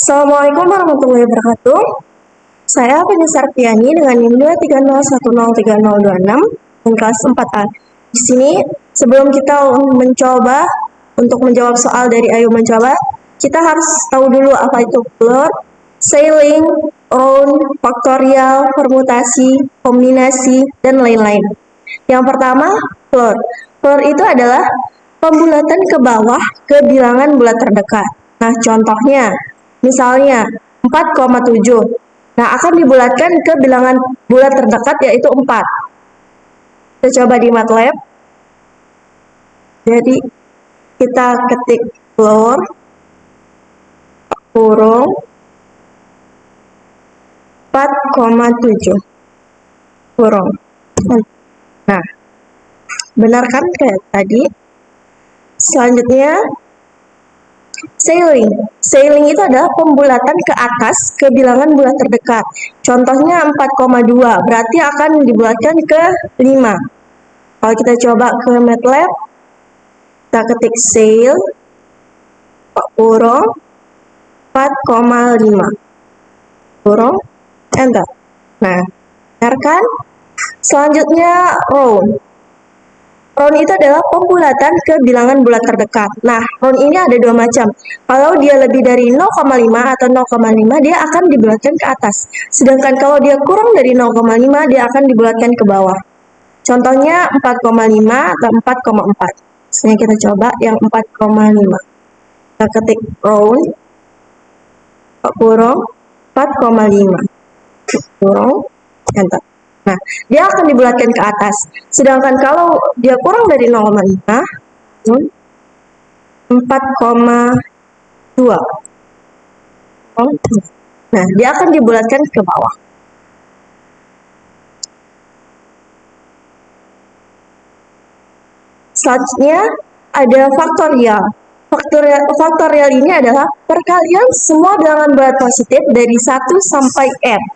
Assalamualaikum warahmatullahi wabarakatuh. Saya Vanessa Arfiani dengan NIM 230103026 dan kelas 4A. Di sini, sebelum kita mencoba untuk menjawab soal dari Ayo Mencoba, kita harus tahu dulu apa itu floor, sailing, round, faktorial, permutasi, kombinasi, dan lain-lain. Yang pertama, floor. Floor itu adalah pembulatan ke bawah ke bilangan bulat terdekat. Nah, contohnya, misalnya 4,7. Nah, akan dibulatkan ke bilangan bulat terdekat yaitu 4. Kita coba di MATLAB. Jadi, kita ketik floor, kurung, 4,7. Kurung. Nah, benar kan kayak tadi? Selanjutnya, sailing. Sailing itu adalah pembulatan ke atas ke bilangan bulat terdekat. Contohnya 4,2, berarti akan dibulatkan ke 5. Kalau kita coba ke MATLAB, kita ketik sail, kurung, 4,5. Kurung, enter. Nah, benar kan? Selanjutnya, round. Round itu adalah pembulatan ke bilangan bulat terdekat. Nah, round ini ada dua macam. Kalau dia lebih dari 0,5 atau 0,5, dia akan dibulatkan ke atas. Sedangkan kalau dia kurang dari 0,5, dia akan dibulatkan ke bawah. Contohnya 4,5 atau 4,4. Misalnya kita coba yang 4,5. Kita ketik round, kurung, 4,5. Kurung, enter. Nah, dia akan dibulatkan ke atas. Sedangkan kalau dia kurang dari 0,5, 4,2. Nah, dia akan dibulatkan ke bawah. Selanjutnya, ada faktorial. Faktorial ini adalah perkalian semua bilangan bulat positif dari 1 sampai n.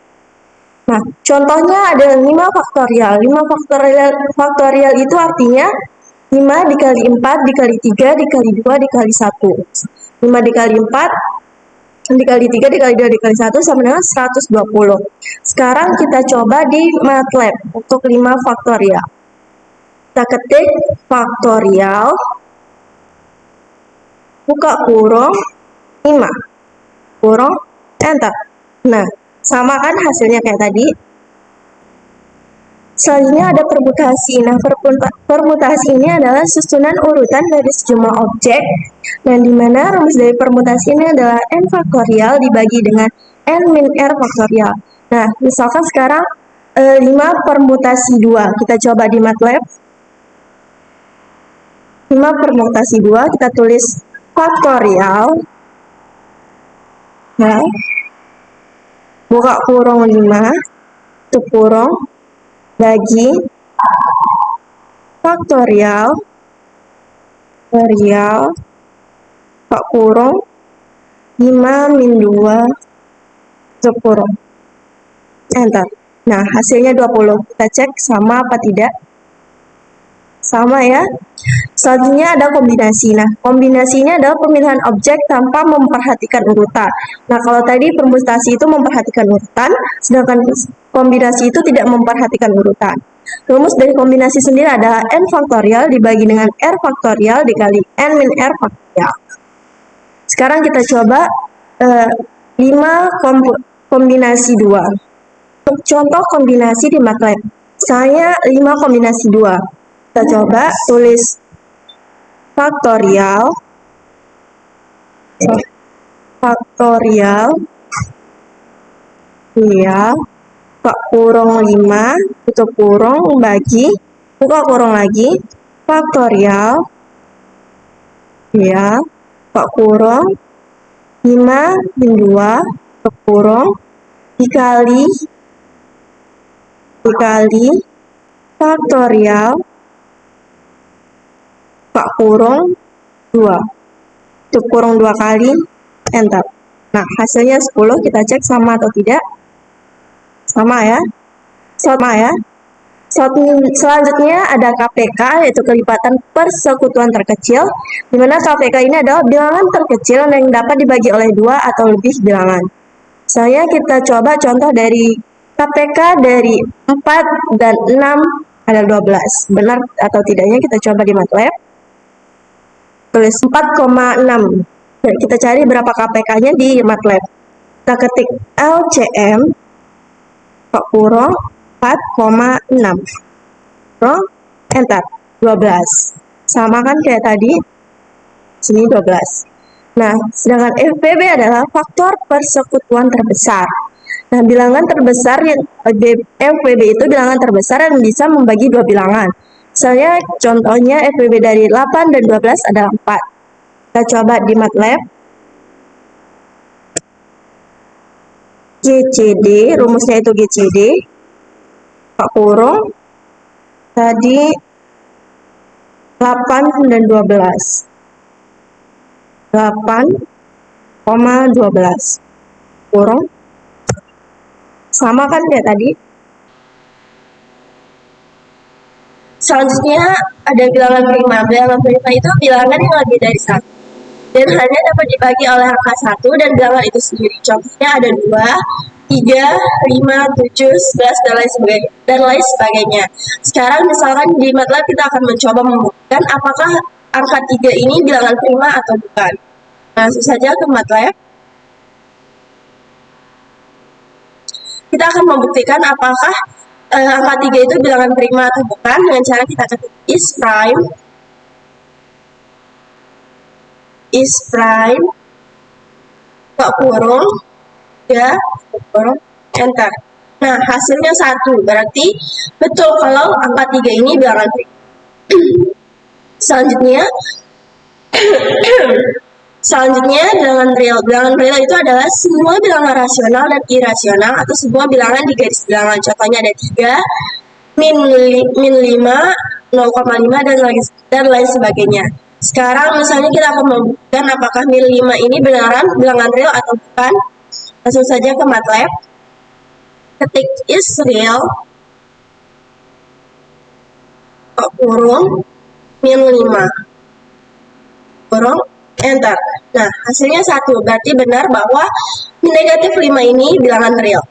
Nah, contohnya ada 5 faktorial. 5 faktorial itu artinya 5 dikali 4 dikali 3 dikali 2 dikali 1. 5 dikali 4 dikali 3 dikali 2 dikali 1 sama dengan 120. Sekarang kita coba di MATLAB untuk 5 faktorial. Kita ketik faktorial, buka kurung, 5. Kurung, enter. Nah, sama kan hasilnya kayak tadi. Selanjutnya ada permutasi. Nah, permutasi ini adalah susunan urutan dari sejumlah objek, dan dimana rumus dari permutasi ini adalah n faktorial dibagi dengan n min r faktorial. Nah, misalkan sekarang 5 permutasi 2. Kita coba di MATLAB. 5 permutasi 2, kita tulis faktorial. Nah, buka kurung 5, tutup kurung, bagi faktorial, buka kurung, 5 min 2, tutup kurung, enter. Nah, hasilnya 20. Kita cek sama apa tidak. Sama ya. Selanjutnya ada kombinasi. Nah, kombinasinya adalah pemilihan objek tanpa memperhatikan urutan. Nah, kalau tadi permutasi itu memperhatikan urutan, sedangkan kombinasi itu tidak memperhatikan urutan. Rumus dari kombinasi sendiri adalah n faktorial dibagi dengan r faktorial dikali n min r faktorial. Sekarang kita coba 5 kombinasi 2. Untuk contoh kombinasi di MATLAB, misalnya 5 kombinasi 2. Kita coba tulis faktorial, ya, buka kurung 5, tutup kurung, bagi, buka kurung lagi, faktorial, ya, buka kurung, 5 min 2, tutup kurung, dikali faktorial, buka kurung 2, tutup kurung 2 kali, enter. Nah, hasilnya 10. Kita cek sama atau tidak. Sama ya. Selanjutnya ada KPK, yaitu kelipatan persekutuan terkecil, di mana KPK ini adalah bilangan terkecil yang dapat dibagi oleh 2 atau lebih bilangan. Misalnya kita coba contoh dari KPK dari 4 dan 6 ada 12. Benar atau tidaknya kita coba di MATLAB. Tulis 4,6. Kita cari berapa KPK-nya di MATLAB. Kita ketik LCM Pak Puro 4,6. Enter 12. Sama kan kayak tadi, sini 12. Nah, sedangkan FPB adalah faktor persekutuan terbesar. Nah, bilangan terbesar yang FPB itu bilangan terbesar yang bisa membagi 2 bilangan. Misalnya contohnya FPB dari 8 dan 12 adalah 4. Kita coba di MATLAB. GCD, rumusnya itu GCD. Pak Kurung tadi 8 dan 12. 8,12 kurung sama kan kayak tadi. Selanjutnya ada bilangan prima. Bilangan prima itu bilangan yang lebih dari 1 dan hanya dapat dibagi oleh angka 1 dan bilangan itu sendiri. Contohnya ada 2, 3, 5, 7, 11, dan lain sebagainya. Sekarang misalkan di MATLAB kita akan mencoba membuktikan apakah angka 3 ini bilangan prima atau bukan. Langsung saja ke MATLAB. Kita akan membuktikan apakah angka 3 itu bilangan prima atau bukan dengan cara kita ketik is prime Pak kurung ya kurung enter. Nah, hasilnya 1, berarti betul kalau angka 3 ini bilangan prima. Selanjutnya bilangan real. Bilangan real itu adalah semua bilangan rasional dan irasional atau semua bilangan di garis bilangan. Contohnya ada 3, min 5, 0,5 dan lain sebagainya. Sekarang misalnya kita akan membuktikan apakah min 5 ini beneran bilangan real atau bukan. Langsung saja ke MATLAB. Ketik is real kurung min 5 kurung enter. Nah, hasilnya 1, berarti benar bahwa negatif 5 ini bilangan real.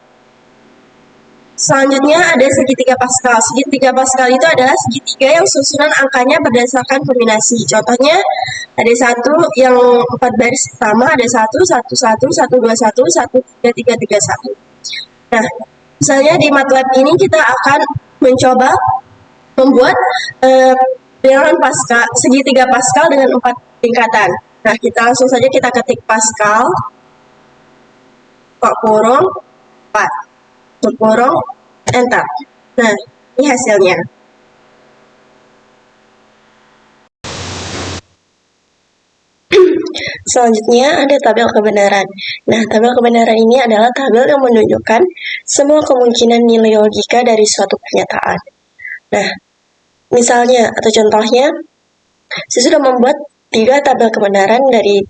Selanjutnya ada segitiga Pascal. Segitiga Pascal itu adalah segitiga yang susunan angkanya berdasarkan kombinasi. Contohnya ada 1 yang 4 baris pertama, ada 1, 1, 1, 1, 2, 1, 1, 3, 3, 3, 1. Nah, misalnya di MATLAB ini kita akan mencoba membuat bilangan Pascal, segitiga Pascal dengan 4 tingkatan. Nah, kita langsung saja kita ketik Pascal, Pak kurung 4, kurung enter. Nah, ini hasilnya. Selanjutnya ada tabel kebenaran. Nah, tabel kebenaran ini adalah tabel yang menunjukkan semua kemungkinan nilai logika dari suatu pernyataan. Nah, misalnya atau contohnya, saya sudah membuat 3 tabel kebenaran dari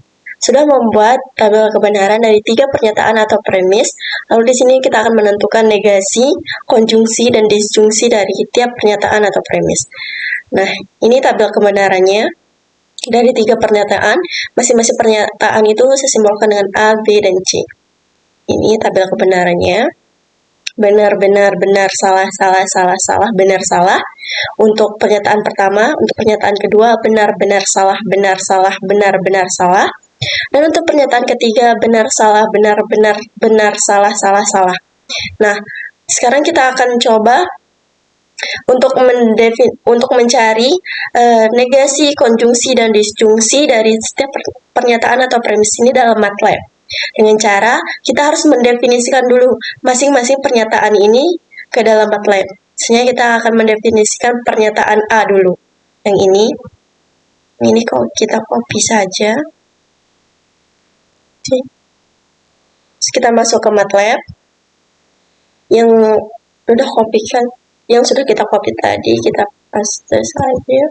3 pernyataan atau premis. Lalu di sini kita akan menentukan negasi, konjungsi, dan disjungsi dari tiap pernyataan atau premis. Nah, ini tabel kebenarannya dari 3 pernyataan. Masing-masing pernyataan itu saya simbolkan dengan A, B, dan C. Ini tabel kebenarannya. Benar, benar, benar, salah, salah, salah, salah, benar, salah. Untuk pernyataan pertama, untuk pernyataan kedua, benar, benar, salah, benar, salah, benar, benar, salah. Dan untuk pernyataan ketiga, benar, salah, benar, benar, benar, salah, salah, salah. Nah, sekarang kita akan coba untuk mencari negasi, konjungsi, dan disjungsi dari setiap pernyataan atau premis ini dalam MATLAB. Dengan cara kita harus mendefinisikan dulu masing-masing pernyataan ini ke dalam MATLAB. Misalnya kita akan mendefinisikan pernyataan A dulu. Yang ini kok kita copy saja. Terus kita masuk ke MATLAB yang sudah kita copy tadi, kita paste saja.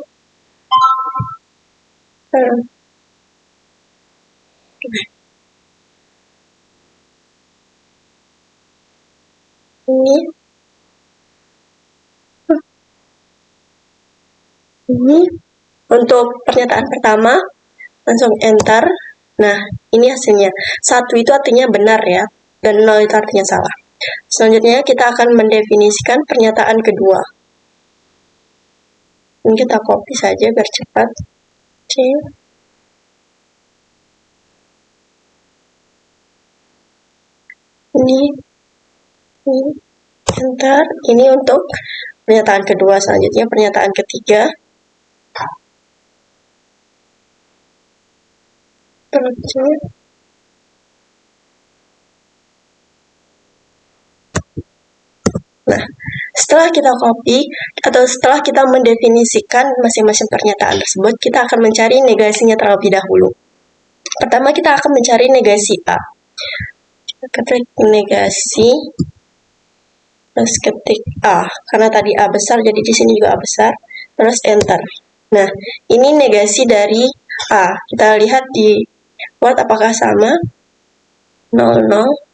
Ini Ini untuk pernyataan pertama, langsung enter. Nah, ini hasilnya. 1 itu artinya benar ya, dan 0 itu artinya salah. Selanjutnya kita akan mendefinisikan pernyataan kedua. Ini kita copy saja biar cepat. C. Ini enter. Ini untuk pernyataan kedua. Selanjutnya pernyataan ketiga. Nah, setelah kita copy atau setelah kita mendefinisikan masing-masing pernyataan tersebut, kita akan mencari negasinya terlebih dahulu. Pertama, kita akan mencari negasi A. Kita ketik negasi, terus ketik A. Karena tadi A besar, jadi di sini juga A besar. Terus enter. Nah, ini negasi dari A. Kita lihat di Word apakah sama. 00.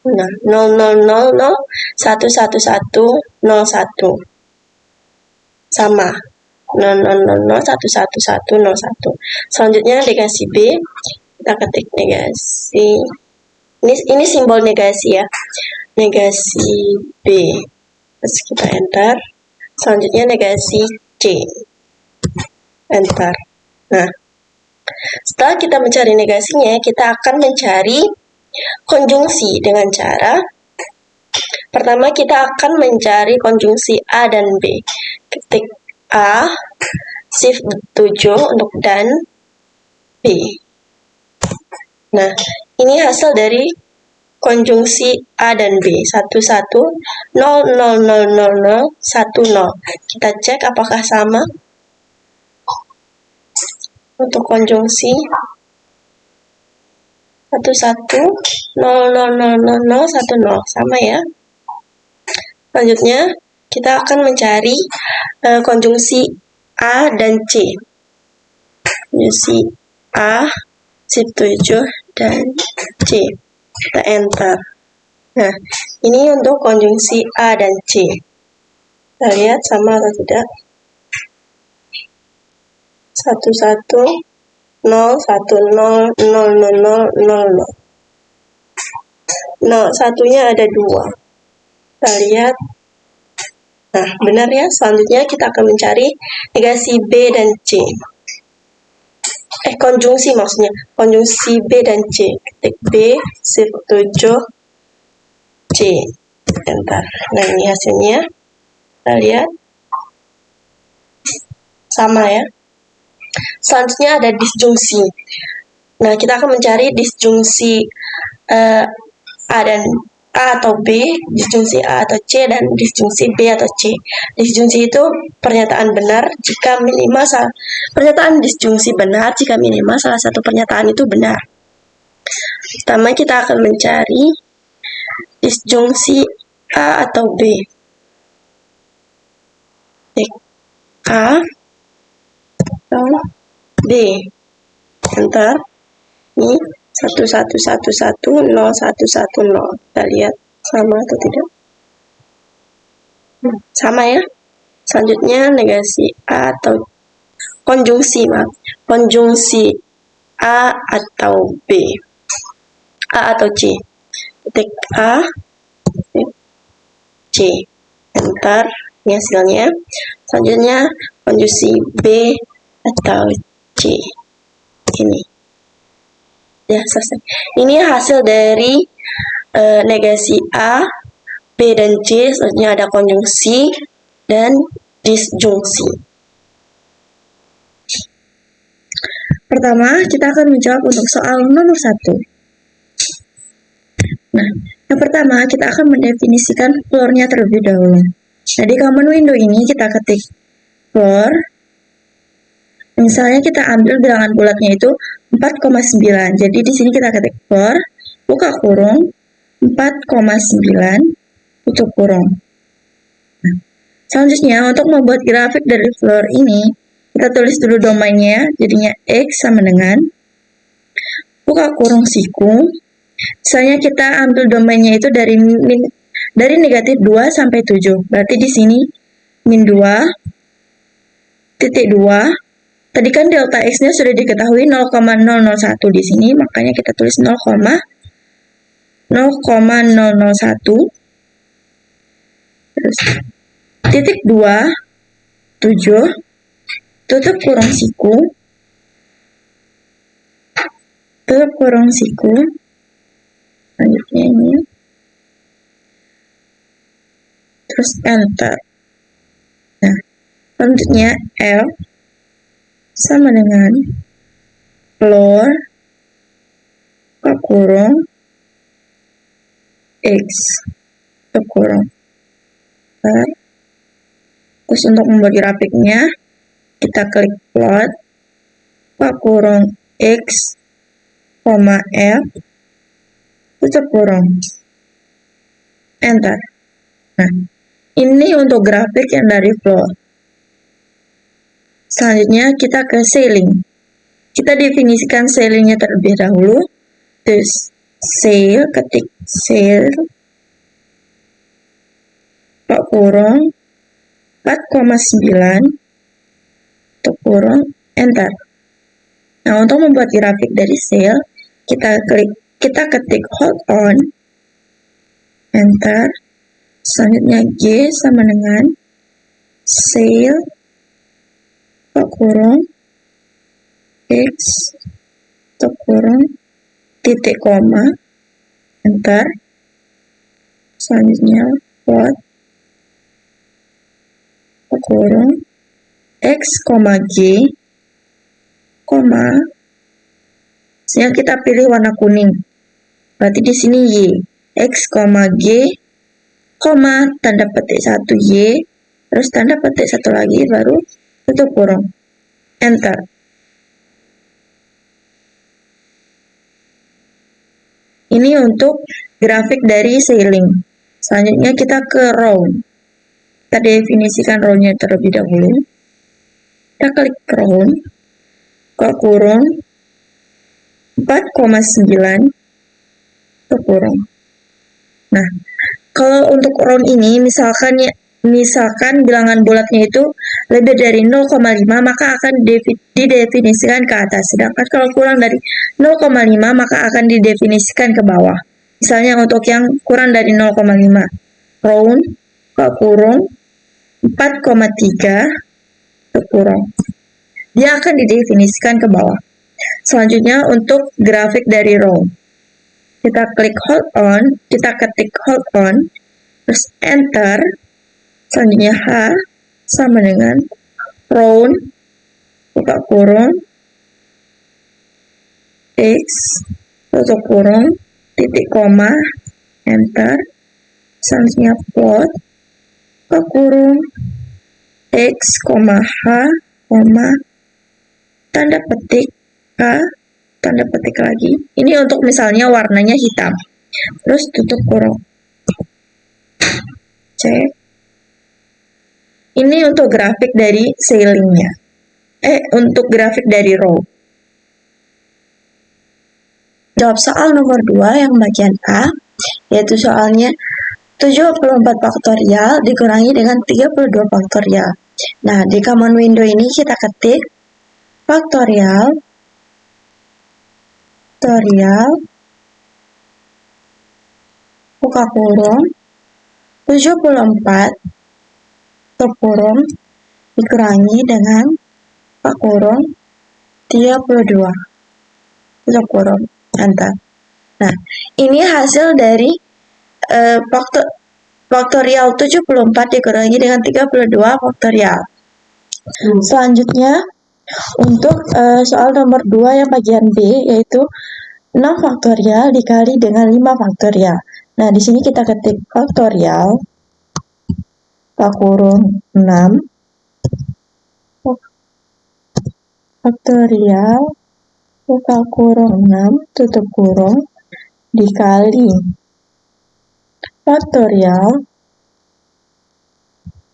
Nah, 0000 11101 sama 0000 11101. Selanjutnya negasi B, kita ketik negasi. Ini simbol negasi ya. Negasi B. Terus kita enter. Selanjutnya negasi C. Enter. Nah, setelah kita mencari negasinya, kita akan mencari konjungsi dengan cara pertama kita akan mencari konjungsi A dan B. Ketik A, shift 7 untuk dan B. Nah, ini hasil dari konjungsi A dan B. 11 0 0 0 0 0 1 0. Kita cek apakah sama. Untuk konjungsi 11 0 0 0 0 0 1 0 sama ya. Selanjutnya kita akan mencari konjungsi A dan C. Konjungsi A, shift 7 dan C. Kita enter. Nah, ini untuk konjungsi A dan C. Kita lihat sama atau tidak. 11 0 1 0 0 0 0 0. Nah, satunya ada 2. Kita lihat. Nah, benar ya. Selanjutnya kita akan mencari negasi B dan C. Konjungsi maksudnya. Konjungsi B dan C. Ketik B, shift 7, C. Enter. Nah, ini hasilnya. Kita lihat. Sama ya. Selanjutnya ada disjungsi. Nah, kita akan mencari disjungsi A dan A atau B, disjungsi A atau C, dan disjungsi B atau C. Disjungsi itu pernyataan benar jika minimal pernyataan disjungsi benar jika minimal salah satu pernyataan itu benar. Pertama kita akan mencari disjungsi A atau B. A atau B. Enter. Ini 1111 0110. Kita lihat sama atau tidak. Sama ya. Selanjutnya negasi A atau konjungsi, konjungsi A atau B. A atau C. Ketik A, C. Enter. Ini hasilnya. Selanjutnya konjungsi B atau C. Ini. Ya, selesai. Ini hasil dari negasi A, B, dan C. Selanjutnya ada konjungsi dan disjungsi. Pertama, kita akan menjawab untuk soal nomor 1. Nah, yang pertama kita akan mendefinisikan floor-nya terlebih dahulu. Nah, di command window ini kita ketik floor. Misalnya kita ambil bilangan bulatnya itu 4,9. Jadi di sini kita ketik floor, buka kurung, 4,9, tutup kurung. Nah, selanjutnya untuk membuat grafik dari floor ini, kita tulis dulu domainnya, jadinya X sama dengan, buka kurung siku. Misalnya kita ambil domainnya itu dari negatif 2 sampai 7. Berarti di sini min 2, titik 2. Tadi kan delta X-nya sudah diketahui 0,001 di sini, makanya kita tulis 0,001. Terus titik 2, 7, tutup kurung siku, selanjutnya ini, terus enter. Nah, selanjutnya L sama dengan floor buka kurung X tutup kurung. Terus untuk membuat grafiknya, kita klik plot buka kurung X, F, tutup kurung, enter. Nah, ini untuk grafik yang dari floor. Selanjutnya kita ke ceiling. Kita definisikan ceilingnya terlebih dahulu. Terus ketik sail buka kurung 4,9 tutup kurung, enter. Nah, untuk membuat grafik dari sail, kita ketik hold on, enter. Selanjutnya G sama dengan sail buka kurung X tutup kurung titik koma, enter. Selanjutnya plot buka kurung X, G, koma. Selanjutnya kita pilih warna kuning. Berarti di sini Y, X, G, koma, tanda petik 1 Y, terus tanda petik 1 lagi, baru tutup kurung, enter. Ini untuk grafik dari ceiling. Selanjutnya kita ke row. Kita definisikan row-nya terlebih dahulu. Kita klik row, buka kurung 4,9 tutup kurung. Nah, kalau untuk round ini misalkan bilangan bulatnya itu lebih dari 0,5 maka akan didefinisikan ke atas. Sedangkan kalau kurang dari 0,5 maka akan didefinisikan ke bawah. Misalnya untuk yang kurang dari 0,5, round buka kurung 4,3 tutup kurung. Dia akan didefinisikan ke bawah. Selanjutnya untuk grafik dari row. Kita klik hold on, kita ketik hold on, terus enter. Selanjutnya H sama dengan round buka kurung X tutup kurung titik koma, enter. Selanjutnya plot buka kurung X, H, tanda petik A, tanda petik lagi. Ini untuk misalnya warnanya hitam. Terus tutup kurung. Cek. Ini untuk grafik dari ceilingnya. Untuk grafik dari row. Jawab soal nomor 2 yang bagian A, yaitu soalnya 74 faktorial dikurangi dengan 32 faktorial. Nah, di common window ini kita ketik faktorial buka kurung 74 tutup kurung dikurangi dengan buka kurung 32 tutup kurung, enter. Nah, ini hasil dari faktorial 74 dikurangi dengan 32 faktorial. Selanjutnya untuk soal nomor 2 yang bagian B, yaitu 6 faktorial dikali dengan 5 faktorial. Nah, di sini kita ketik faktorial buka kurung 6 faktorial buka kurung 6 tutup kurung dikali faktorial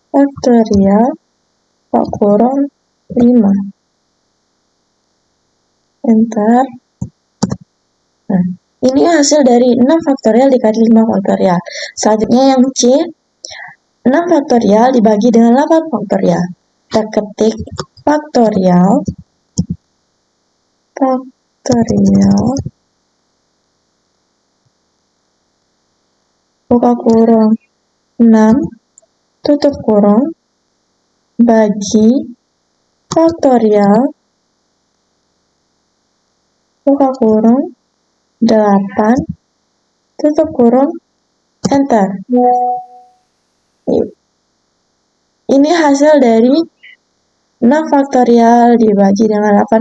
buka kurung 5, enter. Nah, ini hasil dari 6 faktorial dikali 5 faktorial. Selanjutnya yang C, 6 faktorial dibagi dengan 8 faktorial. Kita ketik faktorial buka kurung 6 tutup kurung bagi faktorial buka kurung 8 tutup kurung enter. Ini hasil dari 6 faktorial dibagi dengan 8.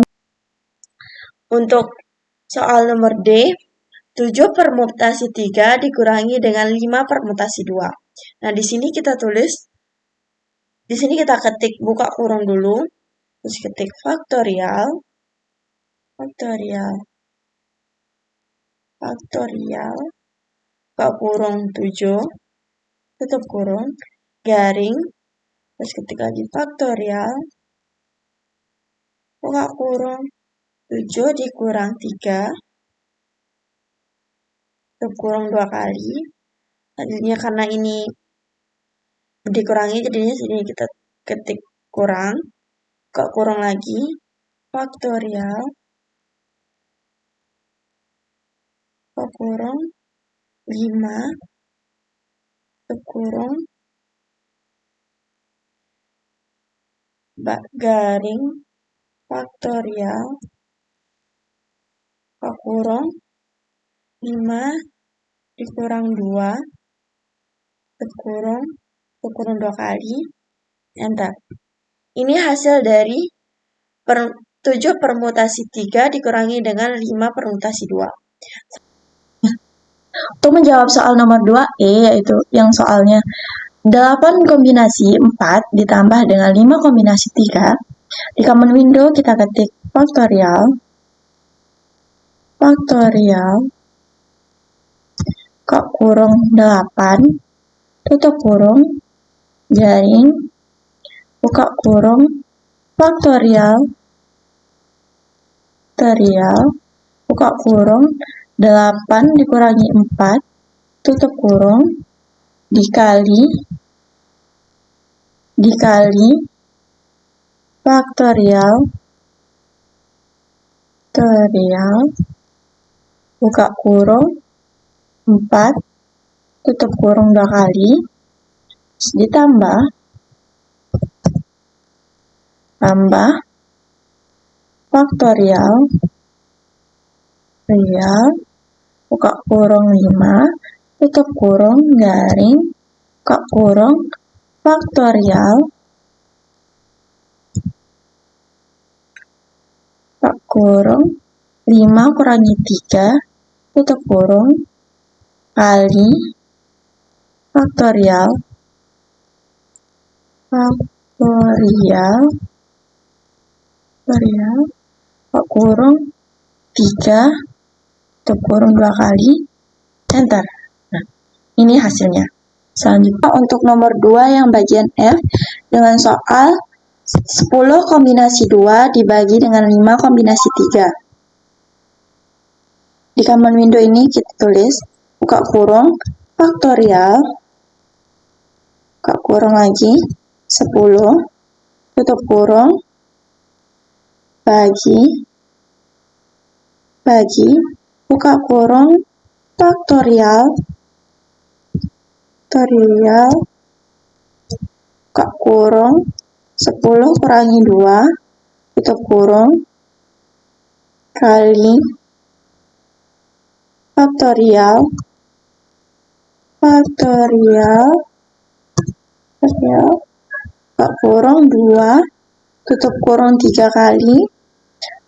Untuk soal nomor D, 7 permutasi 3 dikurangi dengan 5 permutasi 2. Nah, di sini kita ketik buka kurung dulu, terus ketik faktorial, buka kurung 7, tutup kurung, garing, terus ketik lagi faktorial, buka kurung 7 dikurang 3, tutup kurung 2 kali. Jadinya karena ini dikurangi, jadinya sini kita ketik kurang, buka kurung lagi, faktorial, buka kurung 5, tutup kurung, garing, faktorial, buka kurung 5 dikurang 2, tutup kurung 2 kali, enter. Ini hasil dari 7 permutasi 3 dikurangi dengan 5 permutasi 2. Untuk menjawab soal nomor 2E, yaitu yang soalnya 8 kombinasi 4 ditambah dengan 5 kombinasi 3. Di common window kita ketik faktorial, buka kurung 8, tutup kurung, garing, buka kurung, faktorial, buka kurung, 8 dikurangi 4, tutup kurung, dikali, faktorial, buka kurung, 4, tutup kurung 2 kali, ditambah, faktorial, buka kurung 5, tutup kurung, garing, buka kurung, faktorial, buka kurung, 5 kurangi 3, tutup kurung, kali, faktorial, buka kurung, 3, tutup kurung 2 kali, enter. Nah, ini hasilnya. Selanjutnya untuk nomor 2 yang bagian F dengan soal 10 kombinasi 2 dibagi dengan 5 kombinasi 3. Di common window ini kita tulis buka kurung faktorial, buka kurung lagi 10, tutup kurung, bagi, buka kurung faktorial, buka kurung 10 kurangi 2, tutup kurung, kali, faktorial, buka kurung 2, tutup kurung 3 kali,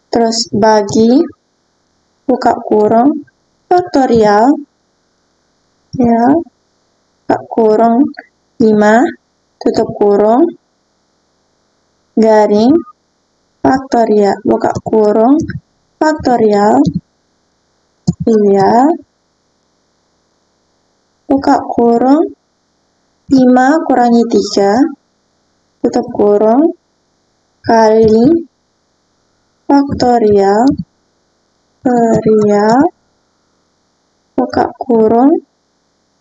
terus bagi, buka kurung, faktorial, buka kurung 5, tutup kurung, garing, faktorial, buka kurung, faktorial, buka kurung, 5 kurangi 3, tutup kurung, kali, faktorial, buka kurung,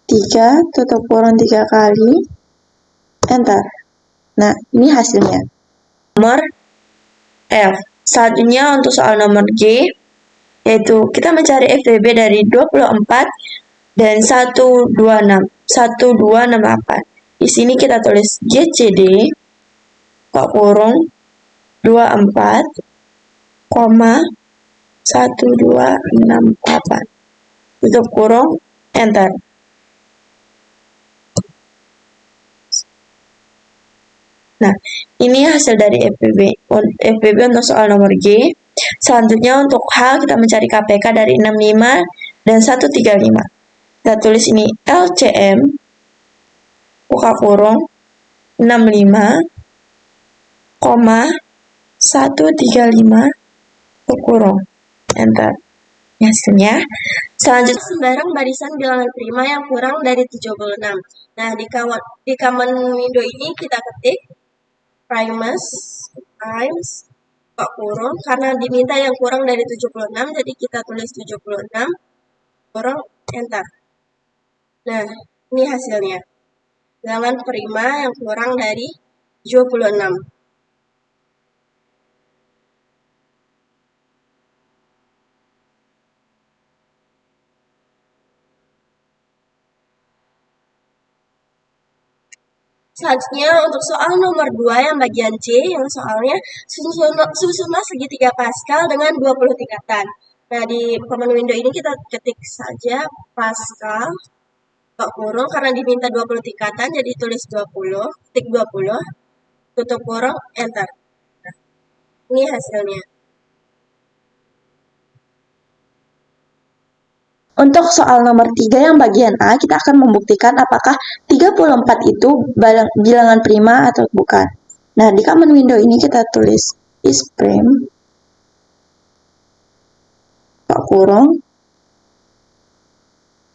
3, tutup kurung 3 kali, enter. Nah, ini hasilnya. Nomor F. Selanjutnya untuk soal nomor G, yaitu kita mencari FWB dari 24 dan 126, 1268. Di sini kita tulis GCD, kurung 24, 1268. Tutup kurung, enter. Nah, ini hasil dari FWB untuk soal nomor G. Selanjutnya untuk H, kita mencari KPK dari 65 dan 135. Kita tulis ini LCM, buka kurung, 65, 135, tutup kurung, enter. Hasilnya, selanjutnya sembarang barisan bilangan prima yang kurang dari 76. Nah, di common window ini kita ketik primes, kurung, karena diminta yang kurang dari 76, jadi kita tulis 76, kurung, enter. Nah, ini hasilnya. Bilangan prima yang kurang dari 76. Selanjutnya untuk soal nomor 2 yang bagian C, yang soalnya susunlah segitiga Pascal dengan 20 tingkatan. Nah, di common window ini kita ketik saja Pascal, kurung, karena diminta 20 tingkatan, jadi tulis 20, ketik 20, tutup kurung, enter. Nah, ini hasilnya. Untuk soal nomor 3 yang bagian A, kita akan membuktikan apakah 34 itu bilangan prima atau bukan. Nah, di common window ini kita tulis is prime, kurung,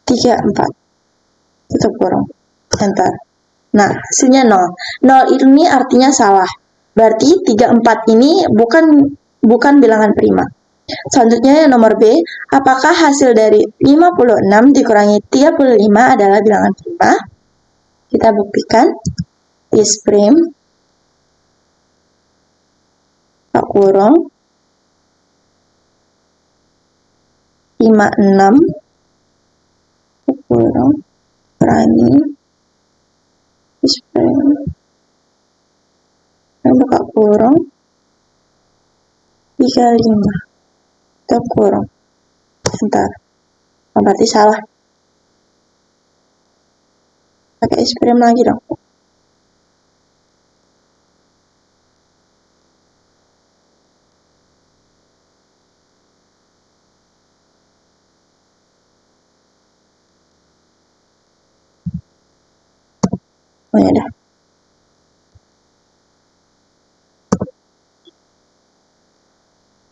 34, tutup kurung, enter. Nah, hasilnya 0. 0 ini artinya salah. Berarti 34 ini bukan bilangan prima. Selanjutnya yang nomor B, apakah hasil dari 56 dikurangi 35 adalah bilangan prima? Kita buktikan. Is prime, kurung, 56, kurung, kurangi, is prime, buka kurung, 35. Tutup kurung, enter. Oh, berarti salah. Pakai is prime lagi dong. Oh ya dah.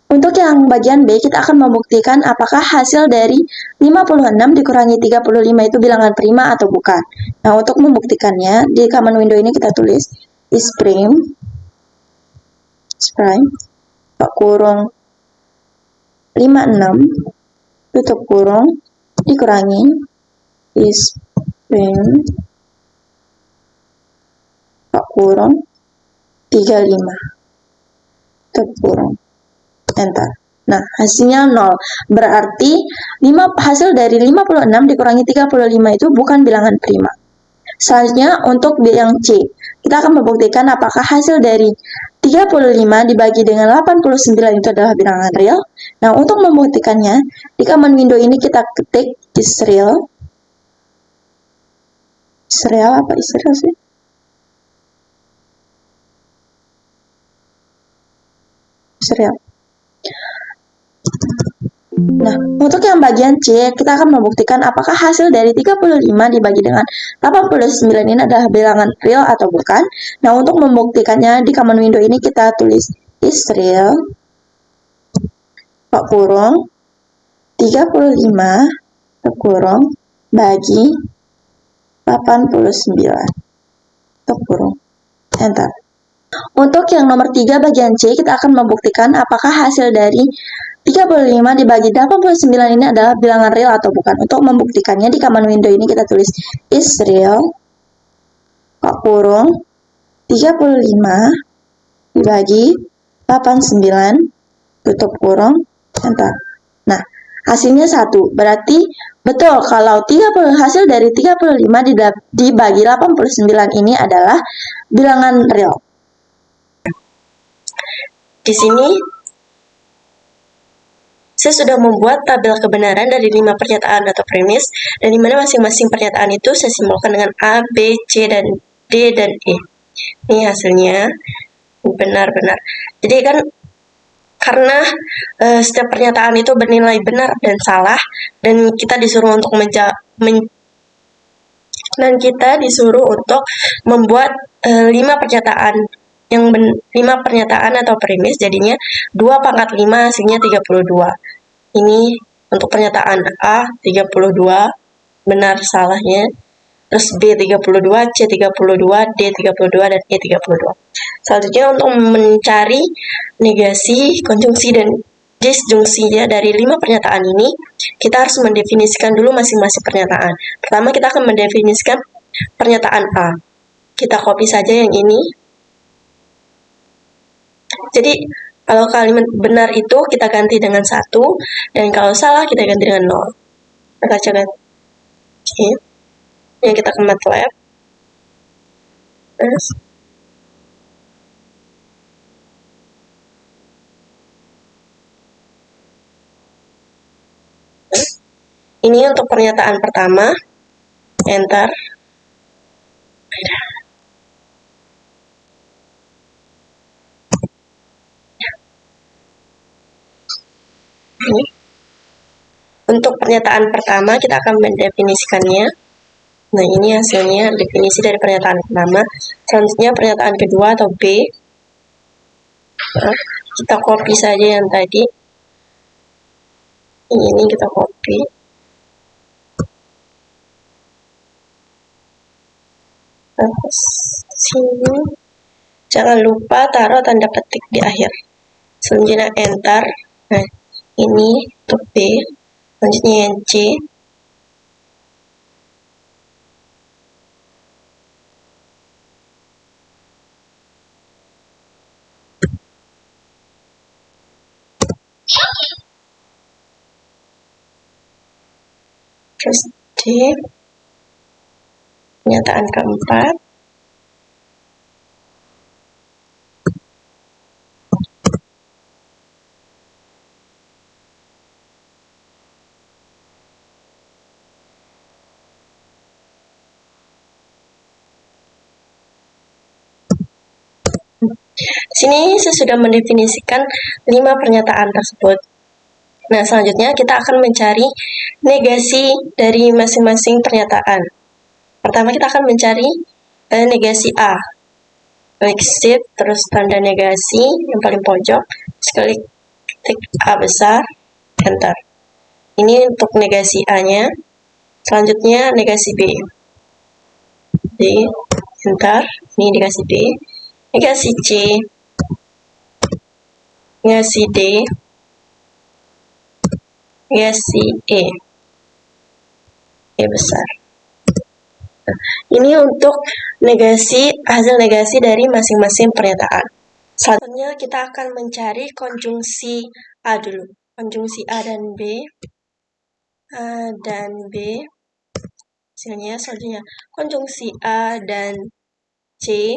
Untuk yang bagian B, kita akan membuktikan apakah hasil dari 56 dikurangi 35 itu bilangan prima atau bukan. Nah, untuk membuktikannya, di common window ini kita tulis is prime, kurung, 56, tutup kurung, dikurangi, is prime, kurung, 35, tutup kurung, enter. Nah, hasilnya 0. Berarti hasil dari 56 dikurangi 35 itu bukan bilangan prima. Selanjutnya untuk yang C, kita akan membuktikan apakah hasil dari 35 dibagi dengan 89 itu adalah bilangan real. Nah, untuk membuktikannya, di common window ini kita ketik is real. Is real apa is real sih? Is real. Nah, untuk yang bagian C, kita akan membuktikan apakah hasil dari 35 dibagi dengan 89 ini adalah bilangan real atau bukan. Nah, untuk membuktikannya di common window ini kita tulis is real, kurung, 35, kurung, bagi 89, kurung, enter. Untuk yang nomor 3 bagian C, kita akan membuktikan apakah hasil dari 35 dibagi 89 ini adalah bilangan real atau bukan. Untuk membuktikannya di common window ini kita tulis is real, kurung, 35 dibagi 89, tutup kurung, enter. Nah, hasilnya 1. Berarti betul kalau 30 hasil dari 35 dibagi 89 ini adalah bilangan real. Di sini saya sudah membuat tabel kebenaran dari 5 pernyataan atau premis, dan di mana masing-masing pernyataan itu saya simbolkan dengan A, B, C, dan D, dan E. Ini hasilnya benar-benar. Jadi kan karena setiap pernyataan itu bernilai benar dan salah, dan kita disuruh untuk membuat 5 pernyataan yang 5 pernyataan atau premis, jadinya 2 pangkat 5 hasilnya 32. Ini untuk pernyataan A 32 benar salahnya, terus B 32, C 32, D 32, dan E 32. Selanjutnya untuk mencari negasi, konjungsi, dan disjungsinya dari 5 pernyataan ini, kita harus mendefinisikan dulu masing-masing pernyataan. Pertama kita akan mendefinisikan pernyataan A. Kita copy saja yang ini. Jadi kalau kalimat benar itu kita ganti dengan 1, dan kalau salah kita ganti dengan 0. Kita coba. Oke. Yang kita ke MATLAB. Terus ini untuk pernyataan pertama. Enter. Ini. Untuk pernyataan pertama kita akan mendefinisikannya. Nah, ini hasilnya definisi dari pernyataan pertama. Selanjutnya pernyataan kedua atau B. Nah, kita copy saja yang tadi. Ini kita copy. Terus sini jangan lupa taruh tanda petik di akhir. Selanjutnya enter. Nah, ini untuk B. Selanjutnya yang C. Terus D. Pernyataan keempat. Sini saya sudah mendefinisikan 5 pernyataan tersebut. Nah, selanjutnya kita akan mencari negasi dari masing-masing pernyataan. Pertama kita akan mencari negasi A. Klik shift, terus tanda negasi yang paling pojok, klik A besar, enter. Ini untuk negasi A-nya. Selanjutnya negasi B. D, enter. Ini negasi B. Negasi C. Negasi D. Negasi E. E besar. Ini untuk hasil negasi dari masing-masing pernyataan. Selanjutnya kita akan mencari konjungsi A dulu. Konjungsi A dan B. A dan B. Hasilnya selanjutnya konjungsi A dan C.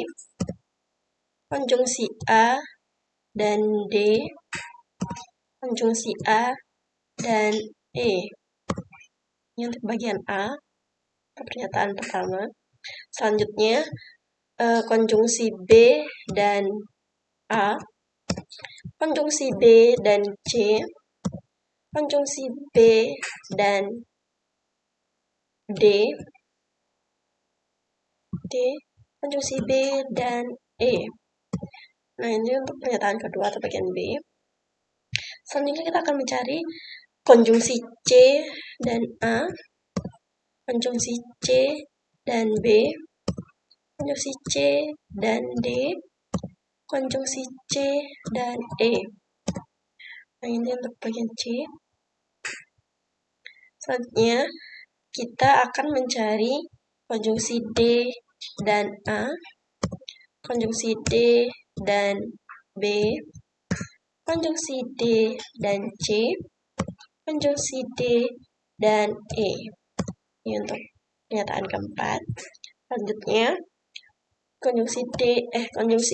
Konjungsi A dan D. Konjungsi A dan E. Ini untuk bagian A. Pernyataan pertama. Selanjutnya konjungsi B dan A, konjungsi B dan C, konjungsi B dan D, konjungsi B dan E. Nah, ini untuk pernyataan kedua atau bagian B. Selanjutnya kita akan mencari konjungsi C dan A, konjungsi C dan B, konjungsi C dan D, konjungsi C dan E. Nah, ini untuk bagian C. Selanjutnya kita akan mencari konjungsi D dan A, konjungsi D dan B, konjungsi D dan C, konjungsi D dan E. Ini untuk pernyataan keempat. Selanjutnya, konjungsi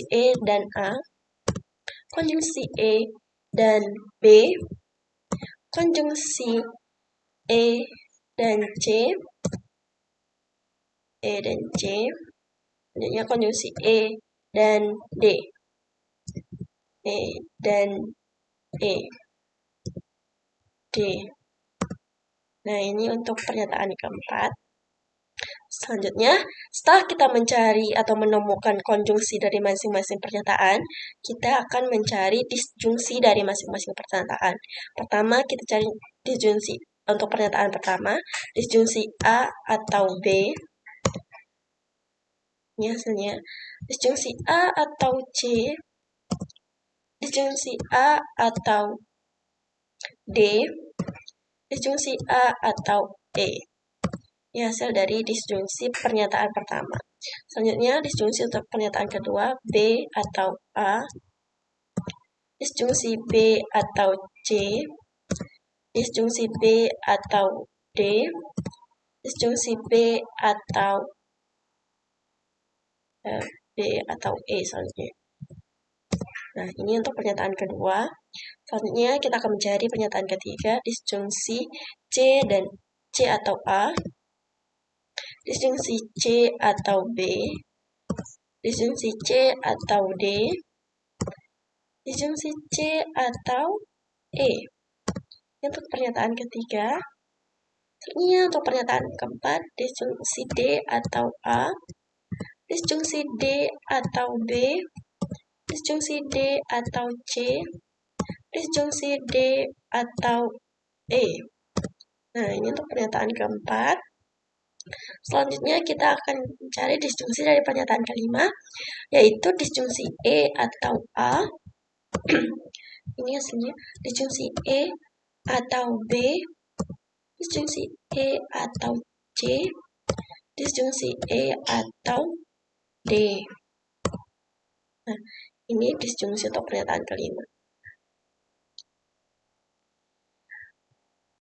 E dan A, konjungsi E dan B, konjungsi E dan C, selanjutnya konjungsi E dan D, D. Nah, ini untuk pernyataan keempat. Selanjutnya, setelah kita mencari atau menemukan konjungsi dari masing-masing pernyataan, kita akan mencari disjungsi dari masing-masing pernyataan. Pertama, kita cari disjungsi. Untuk pernyataan pertama, disjungsi A atau B. Ini hasilnya. Disjungsi A atau C, disjungsi A atau D, disjungsi A atau E. Ini hasil dari disjungsi pernyataan pertama. Selanjutnya, disjungsi untuk pernyataan kedua, B atau A, disjungsi B atau C, disjungsi B atau D, disjungsi B atau E selanjutnya. Nah, ini untuk pernyataan kedua. Selanjutnya, kita akan mencari pernyataan ketiga, disjungsi C dan C atau A, disjungsi C atau B, disjungsi C atau D, disjungsi C atau E. Untuk pernyataan ketiga. Selanjutnya untuk pernyataan keempat, disjungsi D atau A, disjungsi D atau B, disjungsi D atau C, disjungsi D atau E. Nah, ini untuk pernyataan keempat. Selanjutnya kita akan mencari disjungsi dari pernyataan kelima, yaitu disjungsi E atau A. Ini hasilnya disjungsi E atau B, disjungsi E atau C, disjungsi E atau D. Nah, ini disjungsi untuk pernyataan kelima.